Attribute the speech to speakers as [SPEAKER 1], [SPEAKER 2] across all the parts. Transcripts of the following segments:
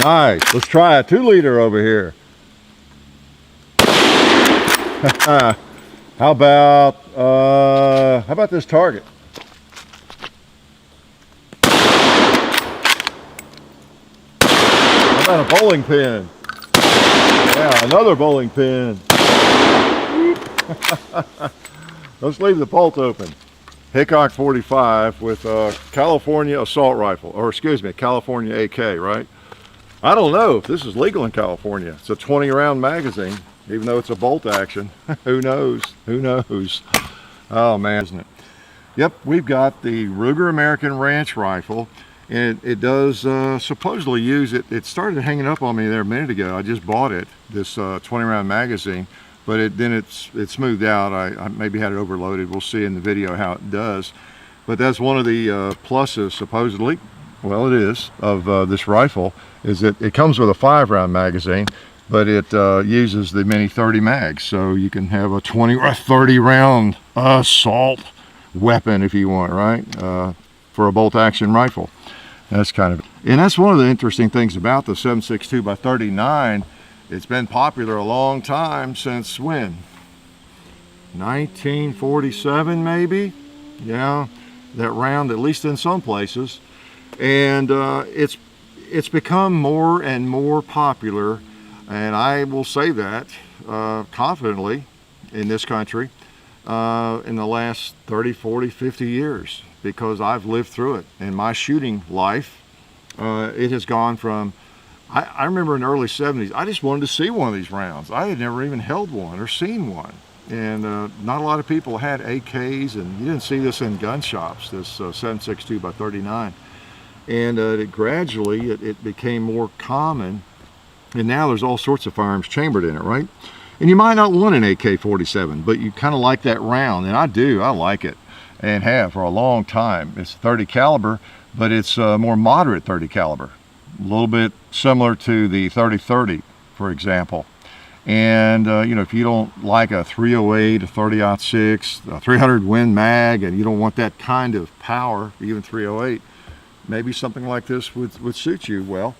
[SPEAKER 1] Nice. Let's try a 2-liter over here. How about this target? How about a bowling pin? Yeah, another bowling pin. Let's leave the bolt open. Hickok 45 with a California assault rifle, or excuse me, California AK, right? I don't know if this is legal in California. It's a 20-round magazine, even though it's a bolt action. Who knows? Who knows? Oh man, isn't it? Yep, we've got the Ruger American Ranch rifle, and it does supposedly use it. It started hanging up on me there a minute ago. I just bought it, this 20-round magazine, but then it smoothed out. I maybe had it overloaded. We'll see in the video how it does. But that's one of the pluses, supposedly, well it is, of this rifle, is that it comes with a 5-round magazine, but it uses the mini 30 mags, so you can have a 20 or 30 round assault weapon if you want, right? For a bolt action rifle. That's and that's one of the interesting things about the 7.62 by 39. It's been popular a long time, since when? 1947 maybe? Yeah, that round, at least in some places. And it's become more and more popular, and I will say that confidently in this country in the last 30, 40, 50 years, because I've lived through it in my shooting life. It has gone from, I remember in the early 70s, I just wanted to see one of these rounds. I had never even held one or seen one. And not a lot of people had AKs, and you didn't see this in gun shops, this 7.62 by 39. And it gradually, it became more common. And now there's all sorts of firearms chambered in it, right? And you might not want an AK-47, but you kind of like that round. And I do, I like it, and have for a long time. It's 30 caliber, but it's more moderate 30 caliber. A little bit similar to the 30-30, for example. And you know, if you don't like a 308, a 30-06, a 300 Win Mag, and you don't want that kind of power, even 308, maybe something like this would suit you well,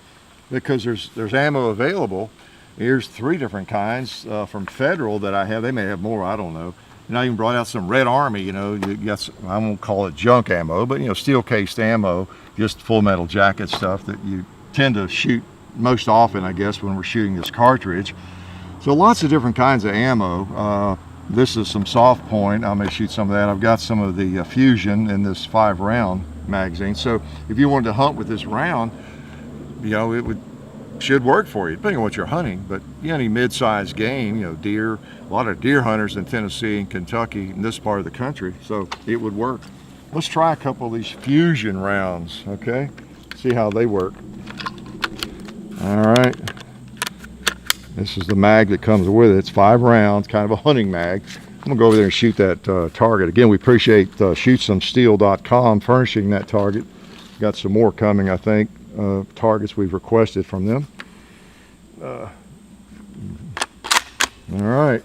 [SPEAKER 1] because there's ammo available. Here's 3 different kinds from Federal that I have. They may have more, I don't know. And I even brought out some Red Army, you know, you got some, I won't call it junk ammo, but you know, steel cased ammo, just full metal jacket stuff that you tend to shoot most often, I guess, when we're shooting this cartridge. So lots of different kinds of ammo. This is some soft point. I may shoot some of that. I've got some of the Fusion in this 5-round magazine. So if you wanted to hunt with this round, you know, it should work for you, depending on what you're hunting. But you know, any mid-sized game, you know, deer, a lot of deer hunters in Tennessee and Kentucky, in this part of the country, so it would work. Let's try a couple of these Fusion rounds, okay? See how they work. All right. This is the mag that comes with it. It's 5 rounds, kind of a hunting mag. I'm gonna go over there and shoot that target. Again, we appreciate ShootSomeSteel.com furnishing that target. Got some more coming, I think, targets we've requested from them. All right,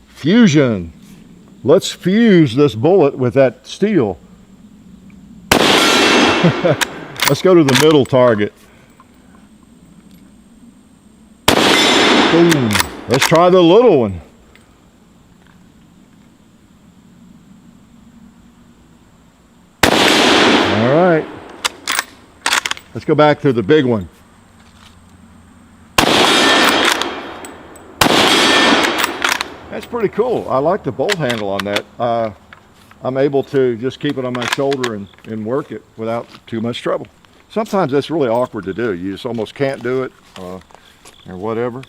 [SPEAKER 1] Fusion. Let's fuse this bullet with that steel. Let's go to the middle target. Boom. Let's try the little one. All right. Let's go back to the big one. That's pretty cool. I like the bolt handle on that. I'm able to just keep it on my shoulder and work it without too much trouble. Sometimes that's really awkward to do. You just almost can't do it or whatever.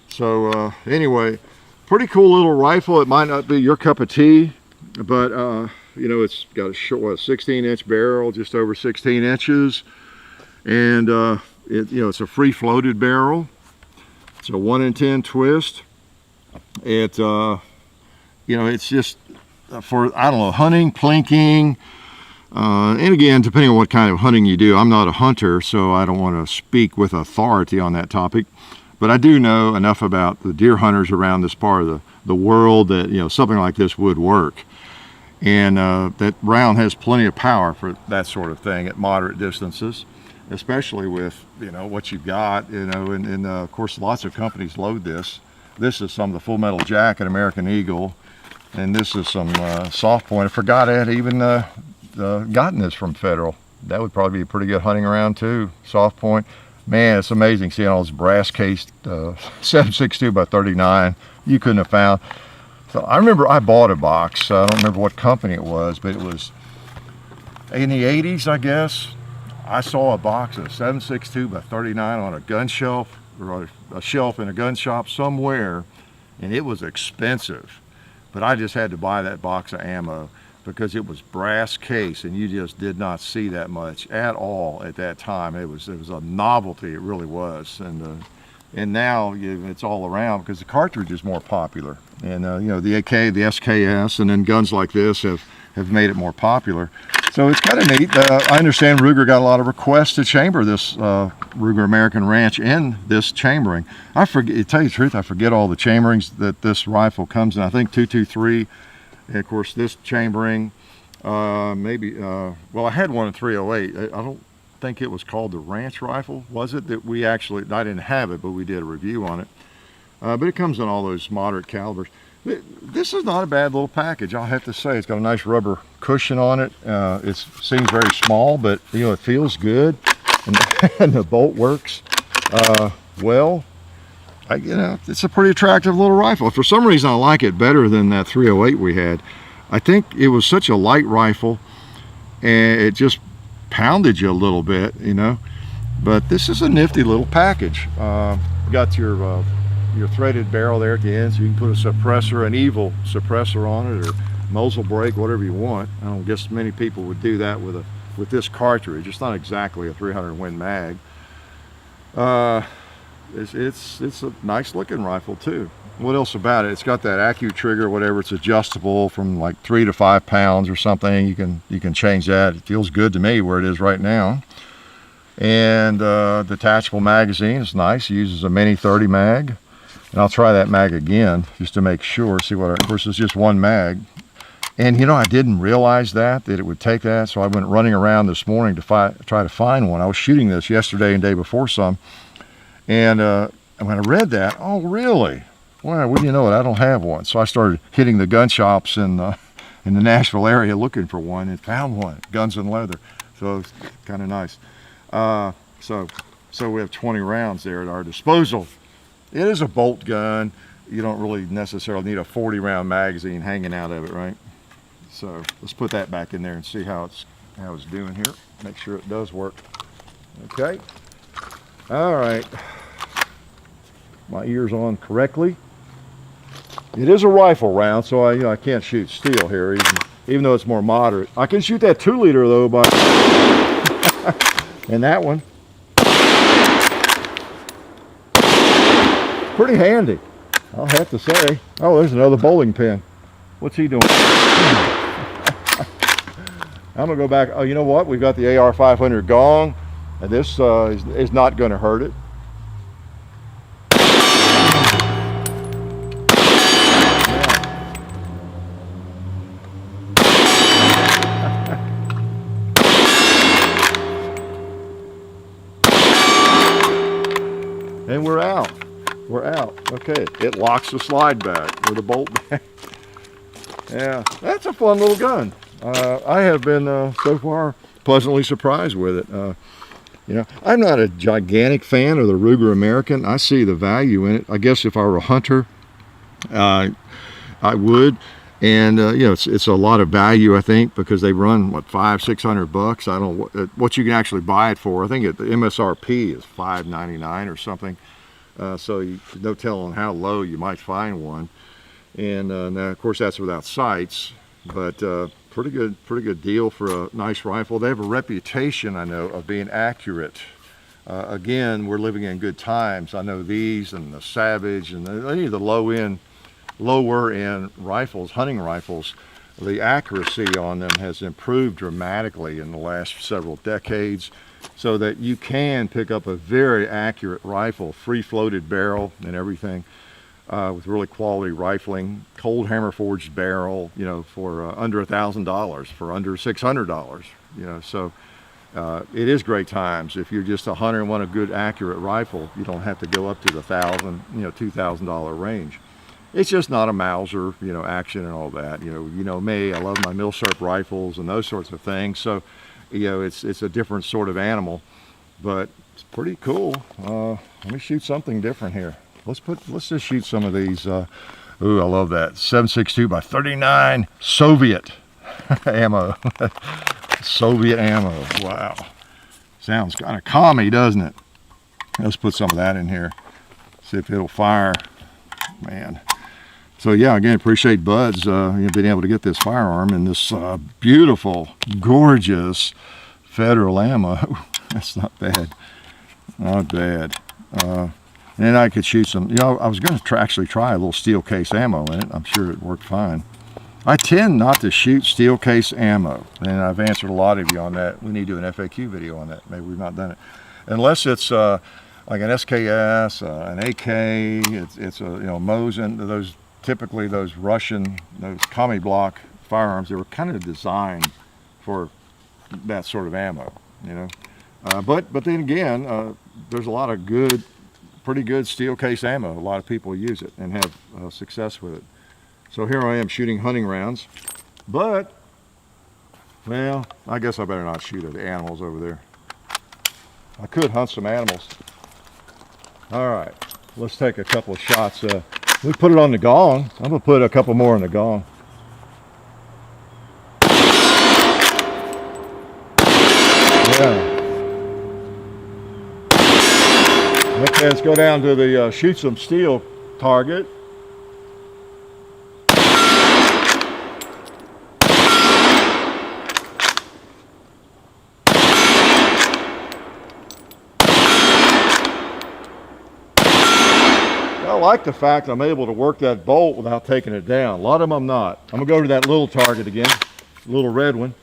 [SPEAKER 1] So anyway, pretty cool little rifle. It might not be your cup of tea, but you know, it's got a short, 16-inch barrel, just over 16 inches, and you know, it's a free floated barrel. It's a 1 in 10 twist. It you know, it's just for, I don't know, hunting, plinking, and again, depending on what kind of hunting you do. I'm not a hunter, so I don't want to speak with authority on that topic. But I do know enough about the deer hunters around this part of the world that, you know, something like this would work. And that round has plenty of power for that sort of thing at moderate distances. especially with, you know, what you've got, you know, and of course lots of companies load this. This is some of the Full Metal Jacket, American Eagle, and this is some soft point. I forgot I had even gotten this from Federal. That would probably be pretty good hunting around too. Soft point. Man, it's amazing seeing all this brass cased 7.62 by 39 you couldn't have found. So I remember I bought a box. I don't remember what company it was, but it was in the 80s, I guess. I saw a box of 7.62 by 39 on a gun shelf, or a shelf in a gun shop somewhere, and it was expensive. But I just had to buy that box of ammo because it was brass case, and you just did not see that much at all at that time. It was a novelty, it really was. And now it's all around because the cartridge is more popular. And you know, the AK, the SKS, and then guns like this have made it more popular. So it's kind of neat. I understand Ruger got a lot of requests to chamber this Ruger American Ranch in this chambering. I forget, to tell you the truth, I forget all the chamberings that this rifle comes in. I think 223, and of course this chambering, maybe, well, I had one in 308. I don't think it was called the Ranch rifle, was it? That we actually, I didn't have it, but we did a review on it. But it comes in all those moderate calibers. This is not a bad little package, I'll have to say. It's got a nice rubber cushion on it. It seems very small, but you know, it feels good, and the bolt works well. You know, it's a pretty attractive little rifle. For some reason, I like it better than that 308 we had. I think it was such a light rifle, and it just pounded you a little bit, you know. But this is a nifty little package. Got your threaded barrel there at the end, so you can put a suppressor, an evil suppressor on it, or muzzle brake, whatever you want. I don't guess many people would do that with this cartridge. It's not exactly a 300 Win mag. It's a nice looking rifle too. What else about it? It's got that Accu trigger, whatever. It's adjustable from like 3 to 5 pounds or something. You can change that. It feels good to me where it is right now. And detachable magazine is nice. It uses a mini 30 mag. And I'll try that mag again just to make sure, see what, of course it's just one mag. And you know, I didn't realize that it would take that, so I went running around this morning to try to find one. I was shooting this yesterday and day before some, and when I read that, oh really? Well, wouldn't you know it, I don't have one. So I started hitting the gun shops in the Nashville area looking for one, and found one, Guns and Leather. So it's kind of nice. So we have 20 rounds there at our disposal. It is a bolt gun. You don't really necessarily need a 40 round magazine hanging out of it, right? So let's put that back in there and see how it's doing here. Make sure it does work. Okay. All right. My ear's on correctly. It is a rifle round, so I can't shoot steel here, even though it's more moderate. I can shoot that 2 liter though, but and that one. Pretty handy, I'll have to say. Oh, there's another bowling pin. What's he doing? I'm gonna go back. Oh, you know what? We've got the AR 500 gong, and this is not going to hurt it. And we're out. We're out. Okay, it locks the slide back with a bolt back. Yeah, that's a fun little gun. I have been so far pleasantly surprised with it. You know, I'm not a gigantic fan of the Ruger American. I see the value in it. I guess if I were a hunter, I would. And you know, it's a lot of value, I think, because they run what, $500-600. I don't know what you can actually buy it for. I think the MSRP is $599 or something. So no telling how low you might find one. And now, of course, that's without sights, but pretty good deal for a nice rifle. They have a reputation, I know, of being accurate. Again, we're living in good times. I know these and the Savage and any of the lower end rifles, hunting rifles, the accuracy on them has improved dramatically in the last several decades, so that you can pick up a very accurate rifle, free floated barrel and everything, with really quality rifling, cold hammer forged barrel, you know, for under $1,000, for under $600, you know. So It is great times. If you're just a hunter and want a good accurate rifle, you don't have to go up to the $2,000 range. It's just not a Mauser, action and all that. You know me, I love my Milsurp rifles and those sorts of things. So, it's a different sort of animal, but it's pretty cool. Let me shoot something different here. Let's just shoot some of these. Ooh, I love that 7.62 by 39 Soviet ammo. Soviet ammo. Wow, sounds kind of commie, doesn't it? Let's put some of that in here. See if it'll fire, man. So yeah, again, appreciate Bud's being able to get this firearm and this beautiful, gorgeous Federal ammo. That's not bad, not bad. And then I could shoot some. I was going to actually try a little steel case ammo in it. I'm sure it worked fine. I tend not to shoot steel case ammo, and I've answered a lot of you on that. We need to do an FAQ video on that. Maybe we've not done it, unless it's like an SKS, an AK. It's a Mosin. Typically those Russian, those commie block firearms, they were kind of designed for that sort of ammo, but then again, there's a lot of pretty good steel case ammo. A lot of people use it and have success with it. So here I am shooting hunting rounds, but, well, I guess I better not shoot at the animals over there. I could hunt some animals. All right, let's take a couple of shots. We put it on the gong. I'm gonna put a couple more on the gong. Yeah. Okay, let's go down to the shoot some steel target. I like the fact I'm able to work that bolt without taking it down. A lot of them I'm not. I'm gonna go to that little target again, little red one.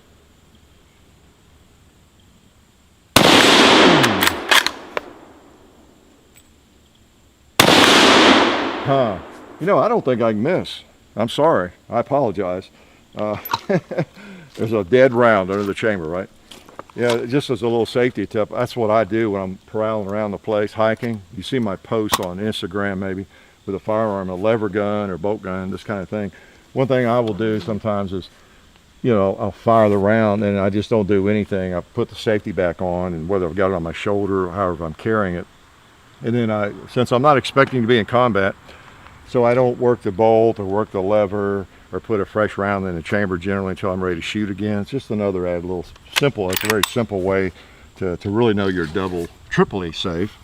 [SPEAKER 1] Huh. I don't think I can miss. I'm sorry. I apologize. There's a dead round under the chamber, right? Yeah, just as a little safety tip, that's what I do when I'm prowling around the place, hiking. You see my posts on Instagram maybe with a firearm, a lever gun or bolt gun, this kind of thing. One thing I will do sometimes is, I'll fire the round and I just don't do anything. I put the safety back on, and whether I've got it on my shoulder or however I'm carrying it. And then since I'm not expecting to be in combat, so I don't work the bolt or work the lever or put a fresh round in the chamber generally until I'm ready to shoot again. It's just another it's a very simple way to really know you're triply safe.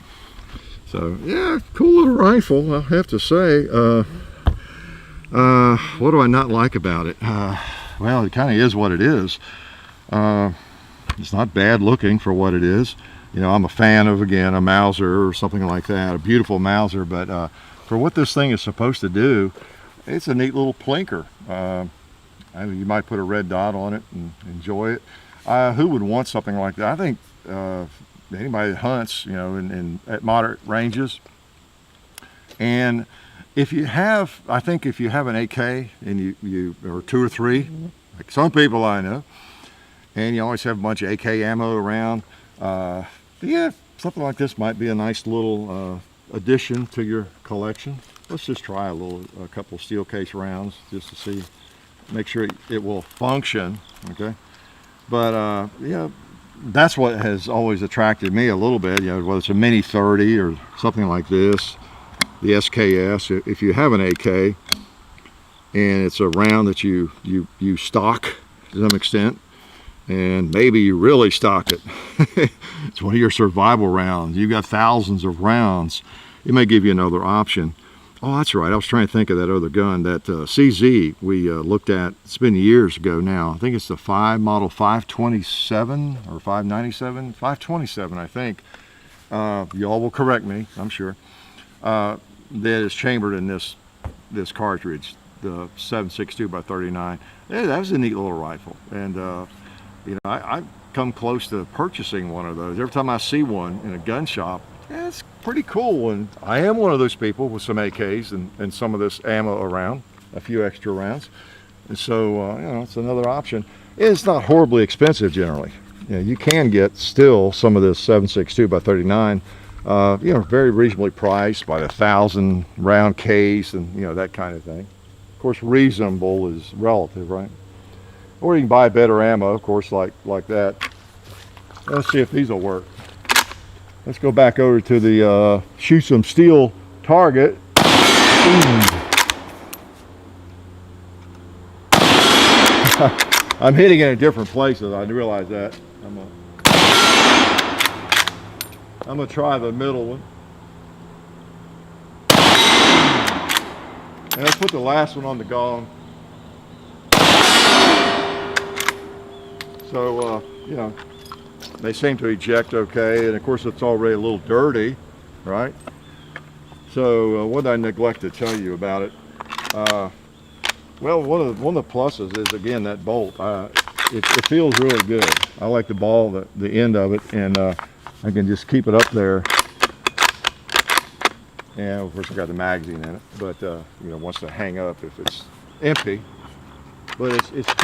[SPEAKER 1] So yeah, cool little rifle, I have to say. What do I not like about it? Well, it kind of is what it is. It's not bad looking for what it is. I'm a fan of, again, a Mauser or something like that, a beautiful Mauser, but for what this thing is supposed to do, it's a neat little plinker. You might put a red dot on it and enjoy it. Who would want something like that? I think anybody that hunts, at moderate ranges. And if you have an AK and you or 2 or 3, like some people I know, and you always have a bunch of AK ammo around, yeah, something like this might be a nice little addition to your collection. Let's just try a couple steel case rounds just to make sure it will function, okay? But yeah, that's what has always attracted me a little bit, whether it's a Mini 30 or something like this, the SKS. If you have an AK and it's a round that you stock to some extent, and maybe you really stock it, it's one of your survival rounds, you've got thousands of rounds, it may give you another option. Oh, that's right, I was trying to think of that other gun, that CZ we looked at. It's been years ago now. I think it's the model 527 or 597, 527 I think. Y'all will correct me, I'm sure. That is chambered in this cartridge, the 7.62 by 39. Yeah, that was a neat little rifle, and I've come close to purchasing one of those. Every time I see one in a gun shop, yeah, it's pretty cool. And I am one of those people with some AKs and some of this ammo around, a few extra rounds. And so, it's another option. It's not horribly expensive generally. Yeah, you can get still some of this 7.62 by 39, you know, very reasonably priced by the 1,000 round case and, you know, that kind of thing. Of course, reasonable is relative, right? Or you can buy better ammo, of course, like that. Let's see if these will work. Let's go back over to the shoot some steel target. I'm hitting it in different places. I realize that. I'm gonna try the middle one. And let's put the last one on the gong. So, you know, they seem to eject okay, and of course it's already a little dirty, right? So what did I neglect to tell you about it? Well, one of the pluses is, again, that bolt. It feels really good. I like the ball, the end of it, and I can just keep it up there. And of course I got the magazine in it, but you know, wants to hang up if it's empty. But it's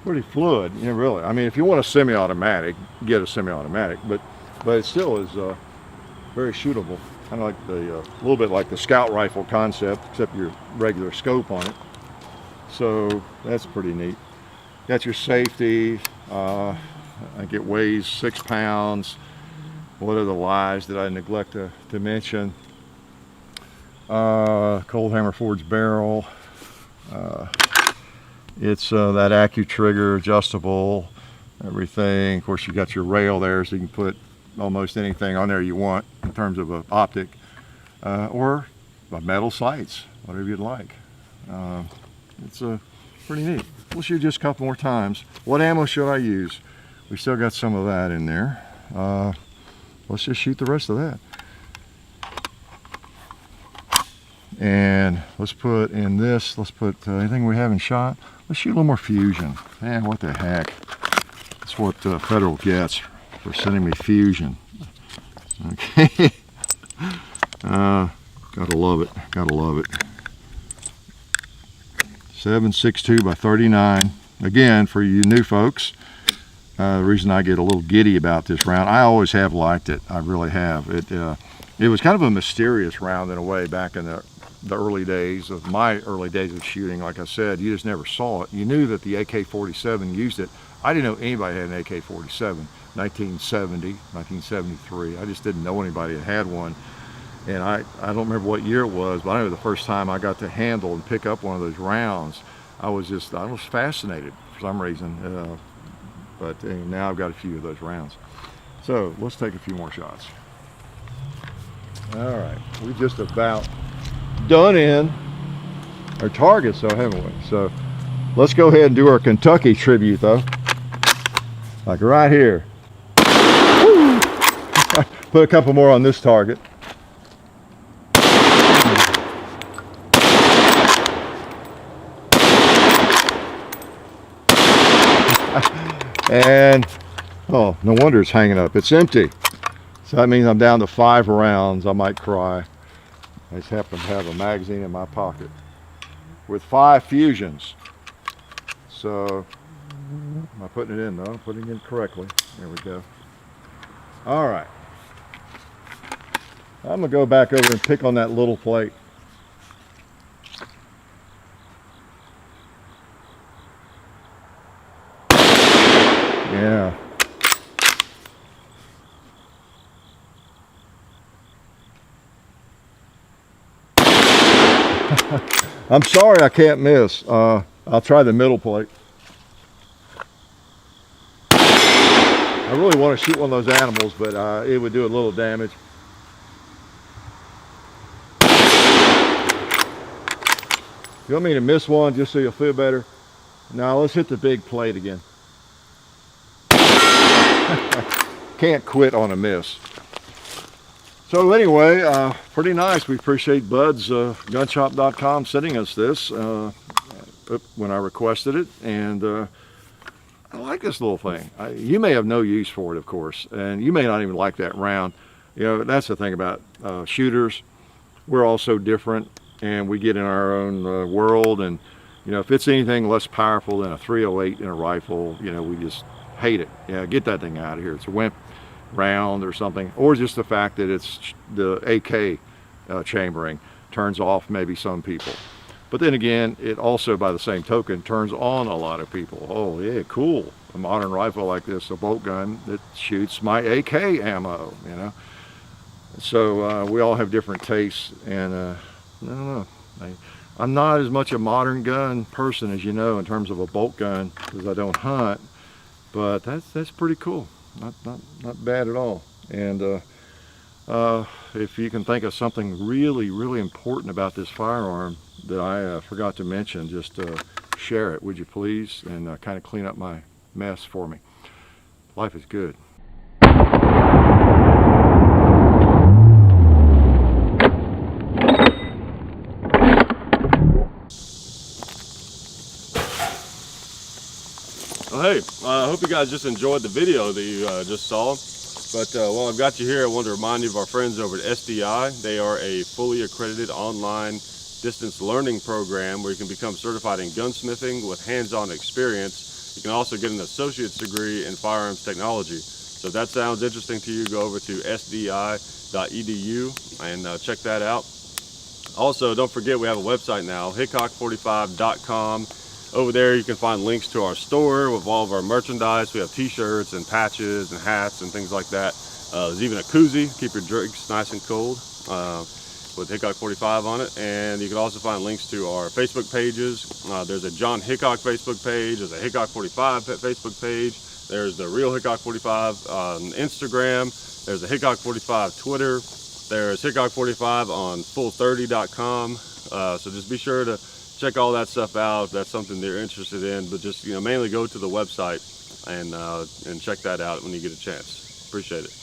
[SPEAKER 1] pretty fluid, you know, really. I mean, if you want a semi-automatic, get a semi-automatic, but it still is very shootable. Kind of like a little bit like the scout rifle concept, except your regular scope on it. So that's pretty neat. Got your safety. I think it weighs 6 pounds. What are the lies that I neglect to mention? Cold hammer forged barrel. It's that AccuTrigger adjustable, everything. Of course, you got your rail there, so you can put almost anything on there you want in terms of an optic, or metal sights, whatever you'd like. It's pretty neat. We'll shoot just a couple more times. What ammo should I use? We still got some of that in there. Let's just shoot the rest of that. And let's put in this, let's put anything we haven't shot. Let's shoot a little more fusion. Man, what the heck. That's what Federal gets for sending me fusion. Okay. Gotta love it, gotta love it. 7.62 by 39. Again, for you new folks, the reason I get a little giddy about this round, I always have liked it. I really have. It was kind of a mysterious round in a way back in the early days of my early days of shooting. Like I said, you just never saw it. You knew that the AK-47 used it. I didn't know anybody had an AK-47. 1970, 1973. I just didn't know anybody that had one. And I don't remember what year it was, but I know the first time I got to handle and pick up one of those rounds, I was fascinated for some reason. But now I've got a few of those rounds. So let's take a few more shots. All right, we just about done in our targets, though, haven't we? So let's go ahead and do our Kentucky tribute, though. Like right here. Put a couple more on this target. And, oh, no wonder it's hanging up. It's empty. So that means I'm down to 5 rounds. I might cry. I just happen to have a magazine in my pocket with 5 fusions. So, am I putting it in though? I'm putting it in correctly. There we go. All right. I'm gonna go back over and pick on that little plate. Yeah. I'm sorry I can't miss. I'll try the middle plate. I really want to shoot one of those animals, but it would do a little damage. You want me to miss one just so you'll feel better? Now let's hit the big plate again. Can't quit on a miss. So anyway, pretty nice. We appreciate Bud's gunshop.com sending us this when I requested it, and I like this little thing. You may have no use for it, of course, and you may not even like that round. You know, that's the thing about shooters. We're all so different, and we get in our own world, and You know, if it's anything less powerful than a 308 in a rifle, you know, we just hate it. Yeah, get that thing out of here. It's a wimp round or something, or just the fact that it's the AK chambering turns off maybe some people. But then again, it also, by the same token, turns on a lot of people. Oh yeah, cool, a modern rifle like this, a bolt gun that shoots my AK ammo, you know. So we all have different tastes, and I don't know. I'm not as much a modern gun person as you know in terms of a bolt gun, because I don't hunt, but that's pretty cool. Not bad at all. And if you can think of something really important about this firearm that I forgot to mention, just share it, would you please, and kind of clean up my mess for me. Life is good.
[SPEAKER 2] Well, hey, I hope you guys just enjoyed the video that you just saw. But while I've got you here, I want to remind you of our friends over at SDI. They are a fully accredited online distance learning program where you can become certified in gunsmithing with hands-on experience. You can also get an associate's degree in firearms technology. So if that sounds interesting to you, go over to sdi.edu and check that out. Also, don't forget we have a website now, hickok45.com. Over there you can find links to our store with all of our merchandise. We have t-shirts and patches and hats and things like that. There's even a koozie, keep your drinks nice and cold, with Hickok 45 on it. And you can also find links to our Facebook pages. There's a John Hickok Facebook page, there's a Hickok 45 Facebook page, there's the real Hickok 45 on Instagram, there's a Hickok 45 Twitter, there's Hickok 45 on full30.com. So just be sure to check all that stuff out if that's something they're interested in, but just, you know, mainly go to the website and check that out when you get a chance. Appreciate it.